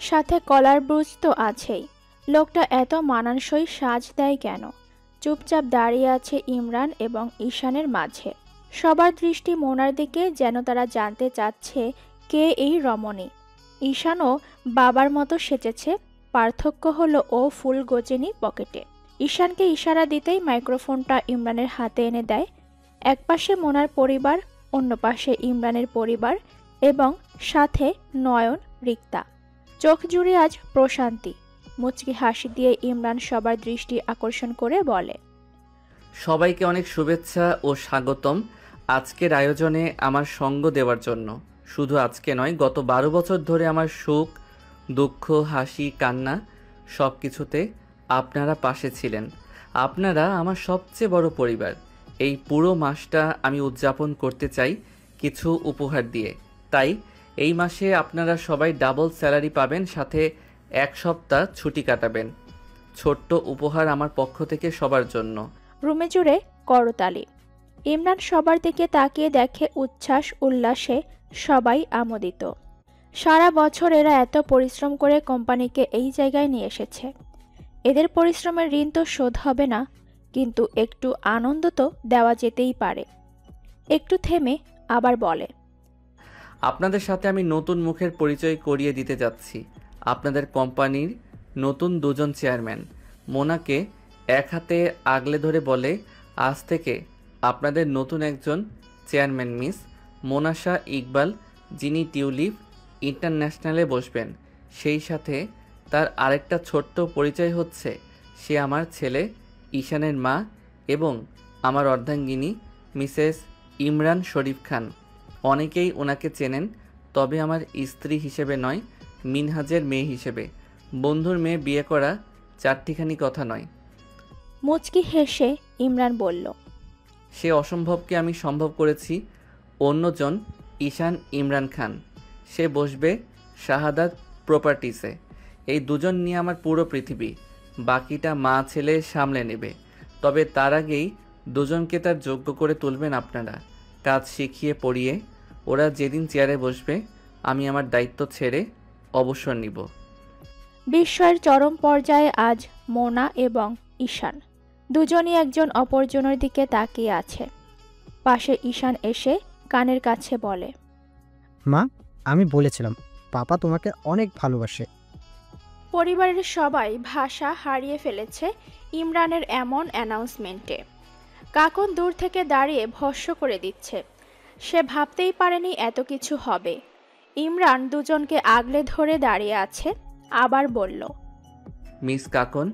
সাথে কলার ব্রুজ তো আছেই। লোকটা এত মানানসই সাজ দেয় কেন? চুপচাপ দাঁড়িয়ে আছে ইমরান এবং ঈশানের মাঝে। সবার দৃষ্টি মোনার দিকে, যেন তারা জানতে চাচ্ছে কে এই রমণী। ঈশানও বাবার মতো সেজেছে, পার্থক্য হলো ও ফুল গোজেনি পকেটে। ঈশানকে ইশারা দিতেই মাইক্রোফোনটা ইমরানের হাতে এনে দেয়। একপাশে মোনার পরিবার, অন্য পাশে ইমরানের পরিবার এবং সাথে নয়ন, রিক্তা। চোখ জুড়ে আজ প্রশান্তি। মুচকি হাসি দিয়ে ইমরান সবার দৃষ্টি আকর্ষণ করে বলে, সবাইকে অনেক শুভেচ্ছা ও স্বাগতম আজকের আয়োজনে আমার সঙ্গ দেওয়ার জন্য। শুধু আজকে নয়, গত 12 বছর ধরে আমার সুখ, দুঃখ, হাসি, কান্না সব কিছুতে আপনারা পাশে ছিলেন। আপনারা আমার সবচেয়ে বড় পরিবার। এই পুরো মাসটা আমি উদযাপন করতে চাই কিছু উপহার দিয়ে। তাই এই মাসে আপনারা সবাই ডাবল স্যালারি পাবেন, সাথে 1 সপ্তাহ ছুটি কাটাবেন। ছোট্ট উপহার আমার পক্ষ থেকে সবার জন্য। রুমে জুড়ে করতালি। ইমরান সবার দিকে তাকিয়ে দেখে উচ্ছ্বাস উল্লাসে সবাই আমোদিত। সারা বছর এরা এত পরিশ্রম করে কোম্পানিকে এই জায়গায় নিয়ে এসেছে। এদের পরিশ্রমের ঋণ তো শোধ হবে না, কিন্তু একটু আনন্দ তো দেওয়া যেতেই পারে। একটু থেমে আবার বলে, আপনাদের সাথে আমি নতুন মুখের পরিচয় করিয়ে দিতে যাচ্ছি। আপনাদের কোম্পানির নতুন 2 জন চেয়ারম্যান। মোনাকে এক হাতে আগলে ধরে বলে, আজ থেকে আপনাদের নতুন একজন চেয়ারম্যান মিস মোনাশা ইকবাল, যিনি টিউলিপ ইন্টারন্যাশনালে বসবেন। সেই সাথে তার আরেকটা ছোট্ট পরিচয় হচ্ছে, সে আমার ছেলে ঈশানের মা এবং আমার অর্ধাঙ্গিনী মিসেস ইমরান শরীফ খান। অনেকেই ওনাকে চেনেন, তবে আমার স্ত্রী হিসেবে নয়, মিনহাজের মেয়ে হিসেবে। বন্ধুর মেয়ে বিয়ে করা চারটিখানি কথা নয়। মুচকি হেসে ইমরান বলল, সে অসম্ভবকে আমি সম্ভব করেছি। অন্যজন ঈশান ইমরান খান, সে বসবে শাহাদাত প্রপার্টিসে। এই 2 জন নিয়ে আমার পুরো পৃথিবী, বাকিটা মা ছেলে সামলে নেবে। তবে তার আগেই 2 জনকে তার যোগ্য করে তুলবেন আপনারা, কাজ শিখিয়ে পড়িয়ে। ওরা যেদিন চেয়ারে বসবে আমি আমার দায়িত্ব ছেড়ে অবসর নিব। বিস্ময়ের চরম পর্যায়ে আজ মোনা এবং ঈশান দুজনই একজন অপরজনের দিকে তাকিয়ে আছে। পাশে ঈশান এসে কানের কাছে বলে, মা, আমি বলেছিলাম পাপা তোমাকে অনেক ভালোবাসে। পরিবারের সবাই ভাষা হারিয়ে ফেলেছে ইমরানের এমন অ্যানাউন্সমেন্টে। কাকন দূর থেকে দাঁড়িয়ে ভস্ম করে দিচ্ছে। সে ভাবতেই পারেনি এত কিছু হবে। ইমরান 2 জনকে আগলে ধরে দাঁড়িয়ে আছে, আবার বলল, মিস কাকন,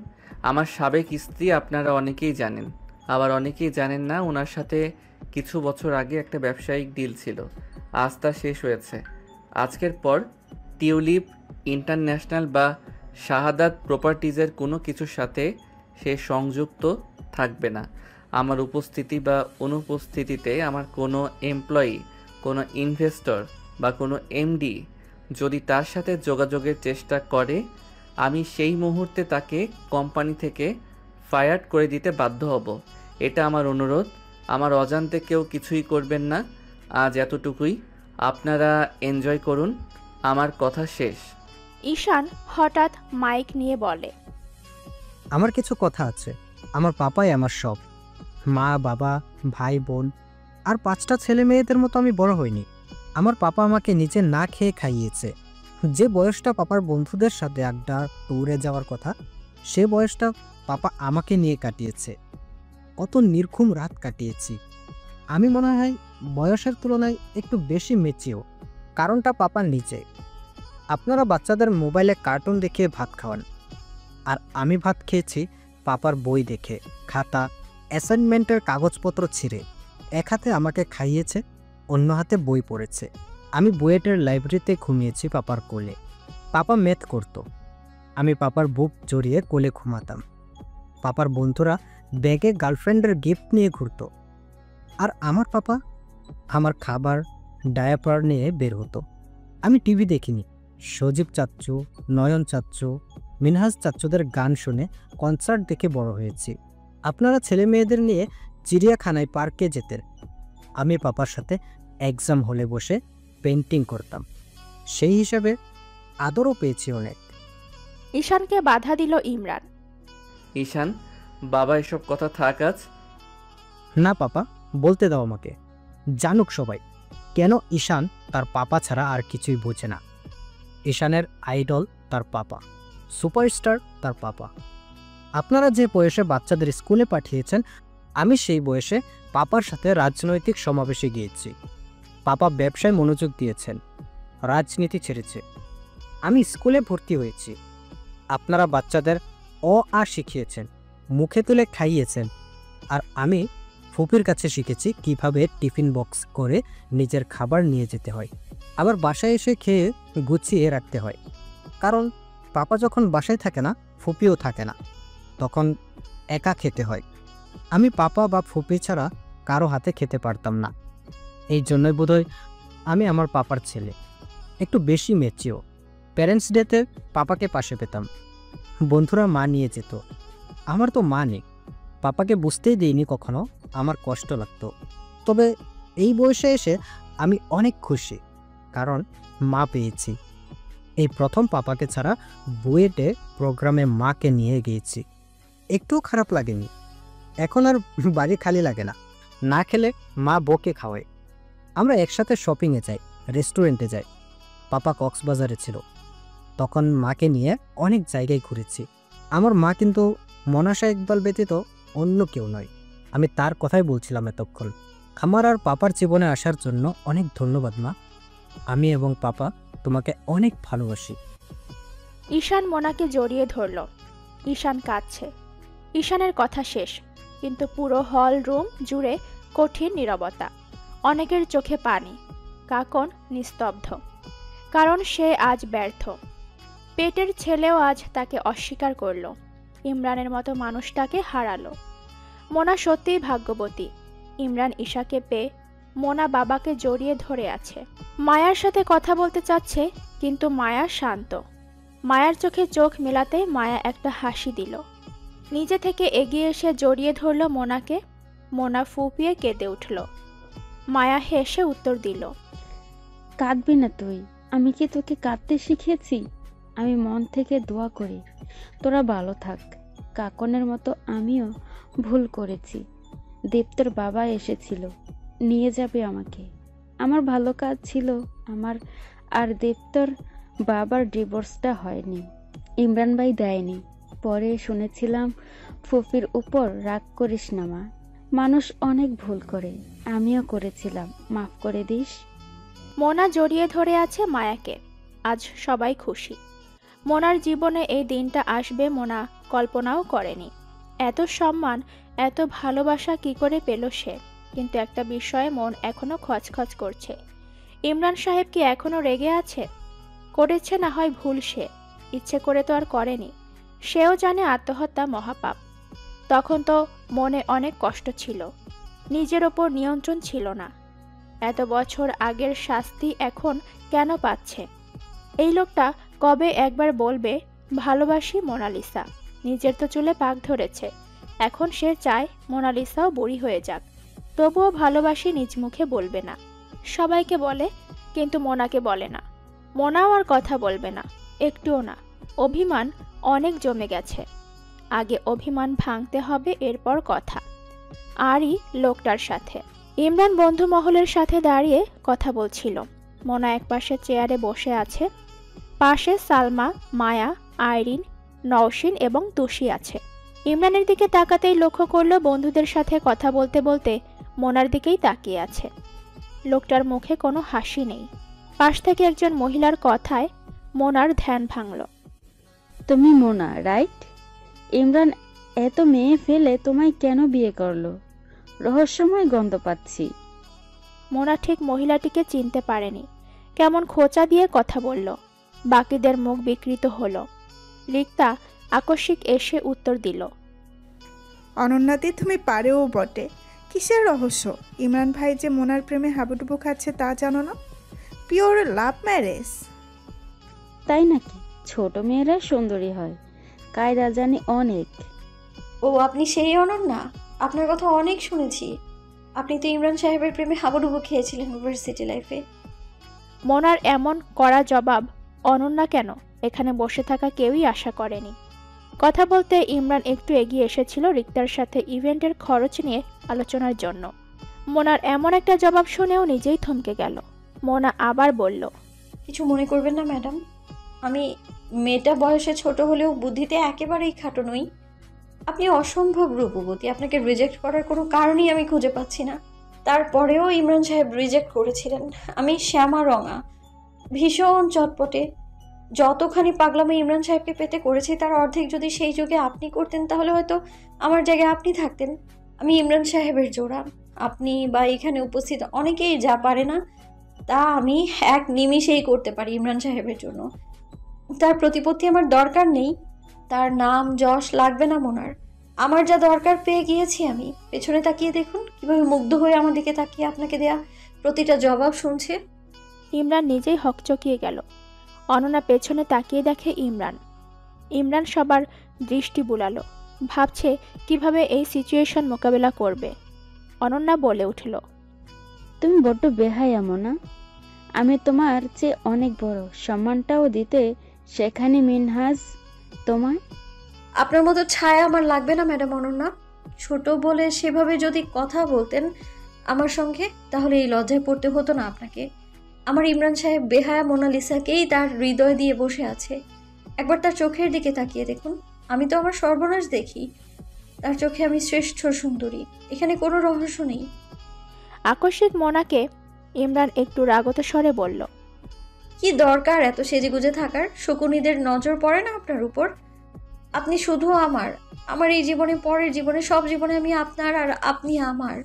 আমার সাবেক স্ত্রী আপনারা অনেকেই জানেন, আবার অনেকেই জানেন না। ওনার সাথে কিছু বছর আগে একটা ব্যবসায়িক ডিল ছিল, আজ তা শেষ হয়েছে। আজকের পর টিউলিপ ইন্টারন্যাশনাল বা শাহাদাত প্রপার্টিজের কোনো কিছুর সাথে সে সংযুক্ত থাকবে না। আমার উপস্থিতি বা অনুপস্থিতিতে আমার কোনো এমপ্লয়ি, কোনো ইনভেস্টর বা কোনো এমডি যদি তার সাথে যোগাযোগের চেষ্টা করে, আমি সেই মুহূর্তে তাকে কোম্পানি থেকে ফায়ার করে দিতে বাধ্য হব। এটা আমার অনুরোধ। আমার অজান্তে কেউ কিছুই করবেন না। আজ এতটুকুই, আপনারা এনজয় করুন। আমার কথা শেষ। ঈশান হঠাৎ মাইক নিয়ে বলে, আমার কিছু কথা আছে। আমার পাপাই আমার সব। মা, বাবা, ভাই, বোন আর 5টা ছেলে মেয়েদের মতো আমি বড় হইনি। আমার পাপা আমাকে নিজে না খেয়ে খাইয়েছে। যে বয়সটা পাপার বন্ধুদের সাথে আড্ডা ট্যুরে যাওয়ার কথা, সে বয়সটা পাপা আমাকে নিয়ে কাটিয়েছে। কত নির্ঘুম রাত কাটিয়েছি। আমি মনে হয় বয়সের তুলনায় একটু বেশি মেচিও। কারণটা পাপা নিজে। আপনারা বাচ্চাদের মোবাইলে কার্টুন দেখে ভাত খাওয়ান, আর আমি ভাত খেয়েছি পাপার বই দেখে, খাতা, অ্যাসাইনমেন্টের কাগজপত্র ছিঁড়ে। এক হাতে আমাকে খাইয়েছে, অন্য হাতে বই পড়েছে। আমি বুয়েটের লাইব্রেরিতে ঘুমিয়েছি পাপার কোলে। পাপা ম্যাথ করত, আমি পাপার বুক জড়িয়ে কোলে ঘুমাতাম। পাপার বন্ধুরা ব্যাগে গার্লফ্রেন্ডের গিফট নিয়ে ঘুরত, আর আমার পাপা আমার খাবার, ডায়াপার নিয়ে বের হতো। আমি টিভি দেখিনি। সজীব চাচ্চু, নয়ন চাচ্চু, মিনহাজ চাচ্চুদের গান শুনে কনসার্ট দেখে বড় হয়েছি। আপনারা ছেলে মেয়েদের নিয়ে চিড়িয়াখানায় পার্কে যেতেন। আমি পাপার সাথে এক্সাম হলে বসে পেন্টিং করতাম। সেই হিসাবে আদরও পেয়েছি অনেক। ঈশানকে বাধা দিল ইমরান। ঈশান, বাবা এসব কথা থাক আজ। না পাপা, বলতে দাও আমাকে। জানুক সবাই কেন ঈশান তার পাপা ছাড়া আর কিছুই বোঝে না। ঈশানের আইডল তার পাপা, সুপারস্টার তার পাপা। আপনারা যে বয়সে বাচ্চাদের স্কুলে পাঠিয়েছেন, আমি সেই বয়সে পাপার সাথে রাজনৈতিক সমাবেশে গিয়েছি। পাপা ব্যবসায় মনোযোগ দিয়েছেন, রাজনীতি ছেড়েছে। আমি স্কুলে ভর্তি হয়েছি। আপনারা বাচ্চাদের অ আ শিখিয়েছেন, মুখে তুলে খাইয়েছেন, আর আমি ফুপির কাছে শিখেছি কিভাবে টিফিন বক্স করে নিজের খাবার নিয়ে যেতে হয়, আবার বাসায় এসে খেয়ে গুছিয়ে রাখতে হয়। কারণ পাপা যখন বাসায় থাকে না, ফুপিও থাকে না, তখন একা খেতে হয়। আমি পাপা বা ফুপি ছাড়া কারো হাতে খেতে পারতাম না। এই জন্যই বোধহয় আমি আমার পাপার ছেলে। একটু বেশি মেচিও। প্যারেন্টস ডেতে পাপাকে পাশে পেতাম, বন্ধুরা মা নিয়ে যেত। আমার তো মা নেই, পাপাকে বুঝতেই দিইনি কখনো আমার কষ্ট লাগতো। তবে এই বয়সে এসে আমি অনেক খুশি, কারণ মা পেয়েছি। এই প্রথম পাপাকে ছাড়া বুয়েটে প্রোগ্রামে মাকে নিয়ে গিয়েছি, একটুও খারাপ লাগেনি। এখন আর বাড়ি খালি লাগে না, না খেলে মা বকে খাওয়ায়। আমরা একসাথে শপিংয়ে যাই, রেস্টুরেন্টে যাই। পাপা কক্সবাজারে ছিল, তখন মাকে নিয়ে অনেক জায়গায় ঘুরেছি। আমার মা কিন্তু মনাশা ইকবাল ব্যতীত অন্য কেউ নয়। আমি তার কথাই বলছিলাম এতক্ষণ। আমার আর পাপার জীবনে আসার জন্য অনেক ধন্যবাদ মা। আমি এবং পাপা তোমাকে অনেক ভালোবাসি। ঈশান মোনাকে জড়িয়ে ধরল। ঈশান কাঁদছে। ঈশানের কথা শেষ, কিন্তু পুরো হল রুম জুড়ে কঠিন নীরবতা। অনেকের চোখে পানি, কাকন নিস্তব্ধ, কারণ সে আজ ব্যর্থ। পেটের ছেলেও আজ তাকে অস্বীকার করল। ইমরানের মতো মানুষটাকে হারালো। মোনা সত্যিই ভাগ্যবতী। ইমরান ঈশাকে পেয়ে মোনা বাবাকে জড়িয়ে ধরে আছে। মায়ার সাথে কথা বলতে চাচ্ছে, কিন্তু মায়া শান্ত। মায়ার চোখে চোখ মেলাতে মায়া একটা হাসি দিল। নিজে থেকে এগিয়ে এসে জড়িয়ে ধরল মোনাকে। মোনা ফুপিয়ে কেঁদে উঠল। মায়া হেসে উত্তর দিল, কাঁদবি না তুই, আমি কি তোকে কাঁদতে শিখিয়েছি? আমি মন থেকে দোয়া করি তোরা ভালো থাক। কাকনের মতো আমিও ভুল করেছি। দেবতর বাবা এসেছিল, নিয়ে যাবে আমাকে। আমার ভালো কাজ ছিল আমার, আর দেবতর বাবার ডিভোর্সটা হয়নি, ইমরান ভাই দেয়নি। পরে শুনেছিলাম ফুফির উপর রাগ করিস না মা, মানুষ অনেক ভুল করে, আমিও করেছিলাম, মাফ করে দিস। মোনা জড়িয়ে ধরে আছে মায়াকে। আজ সবাই খুশি। মোনার জীবনে এই দিনটা আসবে মোনা কল্পনাও করেনি। এত সম্মান, এত ভালোবাসা কি করে পেল সে? কিন্তু একটা বিষয়ে মন এখনো খচখচ করছে। ইমরান সাহেব কি এখনো রেগে আছে? করেছে না হয় ভুল, সে ইচ্ছে করে তো আর করেনি। সেও জানে আত্মহত্যা মহাপাপ। তখন তো মনে অনেক কষ্ট ছিল, নিজের ওপর নিয়ন্ত্রণ ছিল না। এত বছর আগের শাস্তি এখন কেন পাচ্ছে? এই লোকটা কবে একবার বলবে ভালোবাসি মোনালিসা? নিজের তো চুলে পাক ধরেছে, এখন সে চায় মোনালিসাও বুড়ি হয়ে যাক, তবুও ভালোবাসি নিজ মুখে বলবে না। সবাইকে বলে, কিন্তু মোনাকে বলে না। মোনাও আর কথা বলবে না, একটুও না। অভিমান অনেক জমে গেছে। আগে অভিমান ভাঙতে হবে, এরপর কথা। আরই লোকটার সাথে। ইমরান বন্ধু মহলের সাথে দাঁড়িয়ে কথা বলছিল। মোনা একপাশে চেয়ারে বসে আছে, পাশে সালমা, মায়া, আইরিন, নওশিন এবং তুষি আছে। ইমরানের দিকে তাকাতেই লক্ষ্য করল বন্ধুদের সাথে কথা বলতে বলতে মোনার দিকেই তাকিয়ে আছে। লোকটার মুখে কোনো হাসি নেই। পাশ থেকে একজন মহিলার কথায় মোনার ধ্যান ভাঙল। তুমি মোনা, রাইট? ইমরান এত মেয়ে ফেলে তোমায় কেন বিয়ে করলো? রহস্যময় গন্ধ পাচ্ছি। মোনা ঠিক মহিলাটিকে চিনতে পারেনি। কেমন খোঁচা দিয়ে কথা বলল। বাকিদের মুখ বিকৃত হলো। রিক্তা আকস্মিক এসে উত্তর দিল, অনন্যাদি তুমি পারেও বটে। কিসের রহস্য? ইমরান ভাই যে মোনার প্রেমে হাবুডুবু খাচ্ছে তা জানো না? Pure love marriage. তাই নাকি? ছোট মেয়েরা সুন্দরী হয়, কায়দা জানি অনেক। ও আপনি সেই অনন্যা? আপনার কথা অনেক শুনেছি। আপনি তো ইমরান সাহেবের প্রেমে হাবুডুবু খেয়েছিলেন ইউনিভার্সিটি লাইফে। মোনার এমন কড়া জবাব অনন্যা কেন এখানে বসে থাকা কেউই আশা করেনি। কথা বলতে ইমরান একটু এগিয়ে এসেছিল রিক্তার সাথে ইভেন্টের খরচ নিয়ে আলোচনার জন্য। মোনার এমন একটা জবাব শুনেও নিজেই থমকে গেল। মোনা আবার বলল, কিছু মনে করবেন না ম্যাডাম, আমি মেয়েটা বয়সে ছোট হলেও বুদ্ধিতে একেবারেই খাটো নই। আপনি অসম্ভব রূপবতী, আপনাকে রিজেক্ট করার কোনো কারণই আমি খুঁজে পাচ্ছি না। তারপরেও ইমরান সাহেব রিজেক্ট করেছিলেন। আমি শ্যামা রঙা, ভীষণ চটপটে। যতখানি পাগলামি ইমরান সাহেবকে পেতে করেছি তার অর্ধেক যদি সেই যুগে আপনি করতেন তাহলে হয়তো আমার জায়গায় আপনি থাকতেন। আমি ইমরান সাহেবের জোড়া। আপনি বা এখানে উপস্থিত অনেকেই যা পারে না তা আমি এক নিমিষেই করতে পারি ইমরান সাহেবের জন্য। তার প্রতিপত্তি আমার দরকার নেই, তার নাম যশ লাগবে না মোনার। আমার যা দরকার পেয়ে গিয়েছি আমি। পেছনে তাকিয়ে দেখুন কিভাবে মুগ্ধ হয়ে আমার দিকে তাকিয়ে আপনাকে দেয়া প্রতিটা জবাব শুনছে। ইমরান নিজেই হকচকিয়ে গেল। অনন্যা পেছনে তাকিয়ে দেখে ইমরান সবার দৃষ্টি বুলালো, ভাবছে কিভাবে এই সিচুয়েশন মোকাবেলা করবে। অনন্যা বলে উঠল, তুমি বড্ড বেহায়া মোনা। আমি তোমার চেয়ে অনেক বড়, সম্মানটাও দিতে সেখানে মিনহাজ তোমায়। আপনার মতো ছায়া আমার লাগবে না ম্যাডাম অনন্যা। ছোট বলে সেভাবে যদি কথা বলতেন আমার সঙ্গে, তাহলে এই লজ্জায় পড়তে হতো না আপনাকে। আমার ইমরান সাহেব বেহায়া মোনালিসাকেই তার হৃদয় দিয়ে বসে আছে। একবার তার চোখের দিকে তাকিয়ে দেখুন। আমি তো আমার সর্বনাশ দেখি, তার চোখে আমি শ্রেষ্ঠ সুন্দরী। এখানে কোনো রহস্য নেই। আকস্মিক মোনাকে ইমরান একটু রাগত স্বরে বলল, কি দরকার এত সেজেগুজে থাকার? শকুনিদের নজর পড়ে না আপনার উপর? আপনি শুধু আমার এই জীবনে, পরের জীবনে, সব জীবনে আমি আপনার আর আপনি আমার।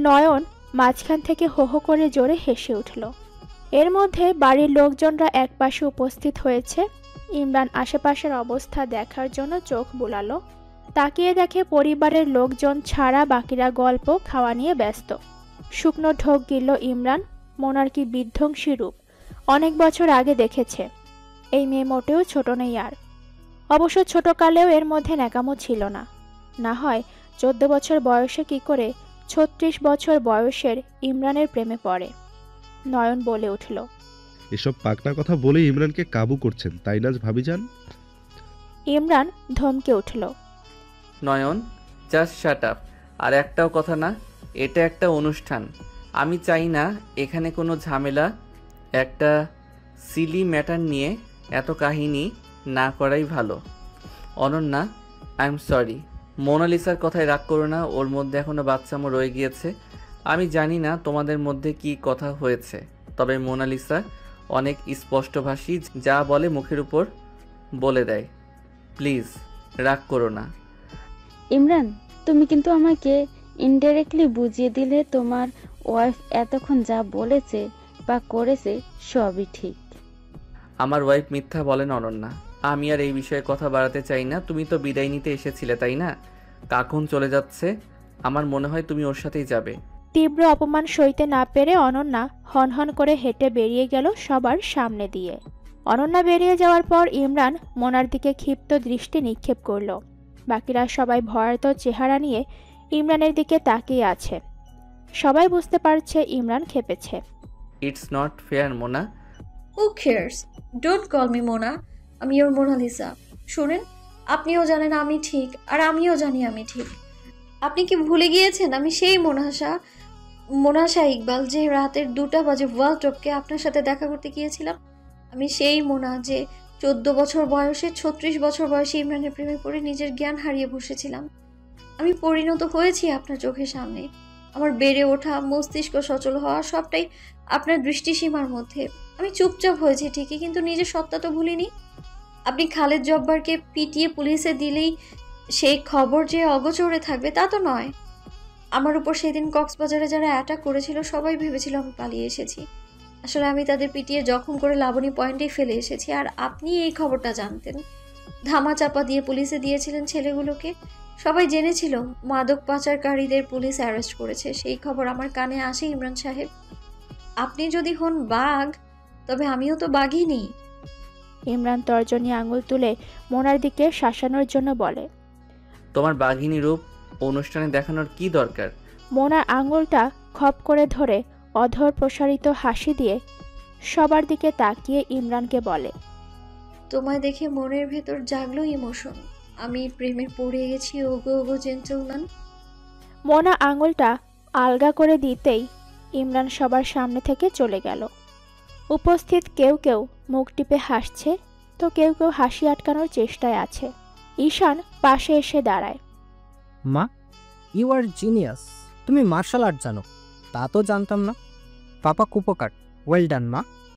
নয়ন মাঝখান থেকে হো হো করে জোরে হেসে উঠল। এর মধ্যে বাড়ির লোকজনরা একপাশে উপস্থিত হয়েছে। ইমরান আশেপাশের অবস্থা দেখার জন্য চোখ বুলালো। তাকিয়ে দেখে পরিবারের লোকজন ছাড়া বাকিরা গল্প খাওয়া নিয়ে ব্যস্ত। শুকনো ঢোক গিলল ইমরান। মোনার কি বিধ্বংসী রূপ! অনেক বছর আগে দেখেছে। এই মেয়ে মোটেও ছোট নেই আর। অবশ্য ছোটকালেও এর মধ্যে ন্যাকামো ছিল না। না হয় 14 বছর বয়সে কি করে 36 বছর বয়সের ইমরানের প্রেমে পড়ে। নয়ন বলে উঠল, এসব পাকনা কথা বলে ইমরানকে কাবু করছেন, তাই না ভাবিজান? ইমরান ধমকে উঠল, নয়ন, জাস্ট শাট আপ। আর একটাও কথা না, এটা একটা অনুষ্ঠান। আমি চাই না এখানে কোনো ঝামেলা। একটা সিলি ম্যাটার নিয়ে এত কাহিনী না করাই ভালো। Ananya, I am sorry. মোনালিসার কথায় রাগ করো না, ওর মধ্যে এখনও বাচ্চামো রয়ে গিয়েছে। আমি জানি না তোমাদের মধ্যে কি কথা হয়েছে, তবে মোনালিসা অনেক স্পষ্টভাষী, যা বলে মুখের উপর বলে দেয়। প্লিজ রাগ করো না। ইমরান, তুমি কিন্তু আমাকে ইনডাইরেক্টলি বুঝিয়ে দিলে তোমার ওয়াইফ এতক্ষণ যা বলেছে বা করেছে সবই ঠিক। আমার ওয়াইফ মিথ্যা বলেন অনন্যা। আমি আর এই বিষয়ে কথা বাড়াতে চাই না। তুমি তো বিদায় নিতে এসেছিলে, তাই না? কাকুন চলে যাচ্ছে, আমার মনে হয় তুমি ওর সাথেই যাবে। তীব্র অপমান সইতে না পেরে অনন্যা হনহন করে হেঁটে বেরিয়ে গেল সবার সামনে দিয়ে। অনন্যা বেরিয়ে যাওয়ার পর ইমরান মোনার দিকে ক্ষিপ্ত দৃষ্টি নিক্ষেপ করল। বাকিরা সবাই ভয়ার্ত চেহারা নিয়ে ইমরানের দিকে তাকিয়ে আছে। সবাই বুঝতে পারছে ইমরান ক্ষেপেছে। It's not fair Mona. Who cares? Don't call me Mona. আমি ওর মোনালিসা। শুনেন, আপনিও জানেন আমি ঠিক, আর আমিও জানি আমি ঠিক। আপনি কি ভুলে গিয়েছেন আমি সেই মোনাশা ইকবাল, যে রাতের 2টা বাজে ওয়ার্ল্ড টপকে আপনার সাথে দেখা করতে গিয়েছিলাম? আমি সেই মোনা যে 14 বছর বয়সে 36 বছর বয়সে ইমরানের প্রেমে পড়ে নিজের জ্ঞান হারিয়ে বসেছিলাম। আমি পরিণত হয়েছি আপনার চোখের সামনে। আমার বেড়ে ওঠা, মস্তিষ্ক সচল হওয়া সবটাই আপনার দৃষ্টিসীমার মধ্যে। আমি চুপচাপ হয়েছি ঠিকই, কিন্তু নিজের সত্তা তো ভুলিনি। আপনি খালেদ জব্বারকে পিটিয়ে পুলিশে দিলেই সেই খবর যে অগোচরে থাকবে তা তো নয়। আমার উপর সেদিন কক্সবাজারে যারা অ্যাটাক করেছিল সবাই ভেবেছিল আমি পালিয়ে এসেছি। আসলে আমি তাদের পিটিয়ে জখম করে লাবণী পয়েন্টেই ফেলে এসেছি। আর আপনি এই খবরটা জানতেন, ধামা চাপা দিয়ে পুলিশে দিয়েছিলেন ছেলেগুলোকে। সবাই জেনেছিল মাদক পাচারকারীদের পুলিশ অ্যারেস্ট করেছে। সেই খবর আমার কানে আসে ইমরান সাহেব। আপনি যদি হন বাঘ, তবে আমিও তো বাঘিনী। ইমরান তর্জনী আঙুল তুলে মোনার দিকে শাসানোর জন্য বলে, তোমার বাঘিনী রূপ অনুষ্ঠানে দেখানোর কি দরকার? মোনার আঙুলটা খপ করে ধরে অধর প্রসারিত হাসি দিয়ে সবার দিকে তাকিয়ে ইমরানকে বলে, তোমায় দেখে মনের ভেতর জাগলো ইমোশন। আমি প্রেমে পড়ে গেছি ওগো ওগো জেন্টলম্যান। মোনা আঙুলটা আলগা করে দিতেই ইমরান সবার সামনে থেকে চলে গেল। উপস্থিত কেউ কেউ মুখ টিপে হাসছে, তো কেউ কেউ হাসি আটকানোর চেষ্টায় আছে। ঈশান পাশে এসে দাঁড়ায়। মা, ইউ আর জিনিয়াস। তুমি মার্শাল আর্ট জানো, তা তো জানতাম না। পাপা কুপোকার, ওয়েল ডান মা।